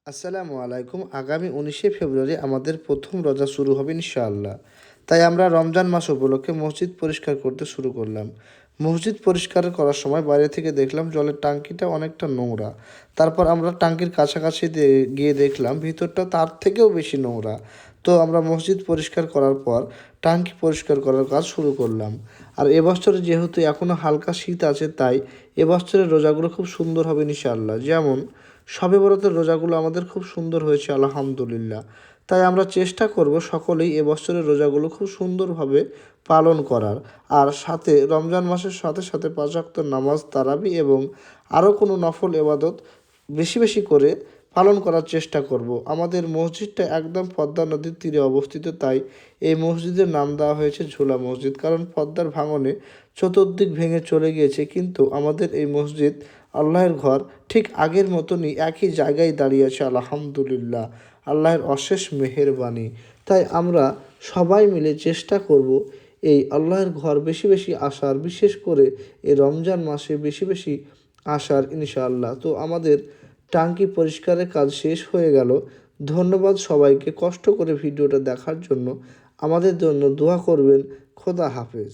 আসসালামু আলাইকুম। আগামী ১৯শে ফেব্রুয়ারি আমাদের প্রথম রোজা শুরু হবে ইনশাআল্লাহ। তাই আমরা রমজান মাস উপলক্ষে মসজিদ পরিষ্কার করতে শুরু করলাম। মসজিদ পরিষ্কার করার সময় বাইরে থেকে দেখলাম জলের টাঙ্কিটা অনেকটা নোংরা। তারপর আমরা টাঙ্কির কাছাকাছি গিয়ে দেখলাম ভিতরটা তার থেকেও বেশি নোংরা। তো আমরা মসজিদ পরিষ্কার করার পর টাঙ্কি পরিষ্কার করার কাজ শুরু করলাম। আর এবছরে যেহেতু এখনও হালকা শীত আছে, তাই এবছরের রোজাগুলো খুব সুন্দর হবে ইনশাআল্লাহ। যেমন শবে বরাতের রোজাগুলো আমাদের খুব সুন্দর হয়েছে আলহামদুলিল্লাহ। তাই আমরা চেষ্টা করব সকলেই এবছরের রোজাগুলো খুব সুন্দরভাবে পালন করার। আর সাথে রমজান মাসের সাথে সাথে ৫ ওয়াক্ত নামাজ, তারাবি এবং আরও কোনো নফল এবাদত বেশি বেশি করে পালন করার চেষ্টা করব। আমাদের মসজিদটা একদম পদ্মা নদীর তীরে অবস্থিত, তাই এই মসজিদের নাম দেওয়া হয়েছে ঝুলা মসজিদ। কারণ পদ্মার ভাঙনে চতুর্দিক ভেঙে চলে গিয়েছে, কিন্তু আমাদের এই মসজিদ আল্লাহর ঘর ঠিক আগের মতনই একই জায়গায় দাঁড়িয়ে আছে আলহামদুলিল্লাহ। আল্লাহর অশেষ মেহেরবানি। তাই আমরা সবাই মিলে চেষ্টা করব এই আল্লাহর ঘর বেশি বেশি আসার, বিশেষ করে এই রমজান মাসে বেশি বেশি আসার ইনশাআল্লাহ। তো আমাদের টাঙ্কি পরিষ্কারের কাজ শেষ হয়ে গেল। ধন্যবাদ সবাইকে কষ্ট করে ভিডিওটা দেখার জন্য। আমাদের জন্য দোয়া করবেন। খোদা হাফেজ।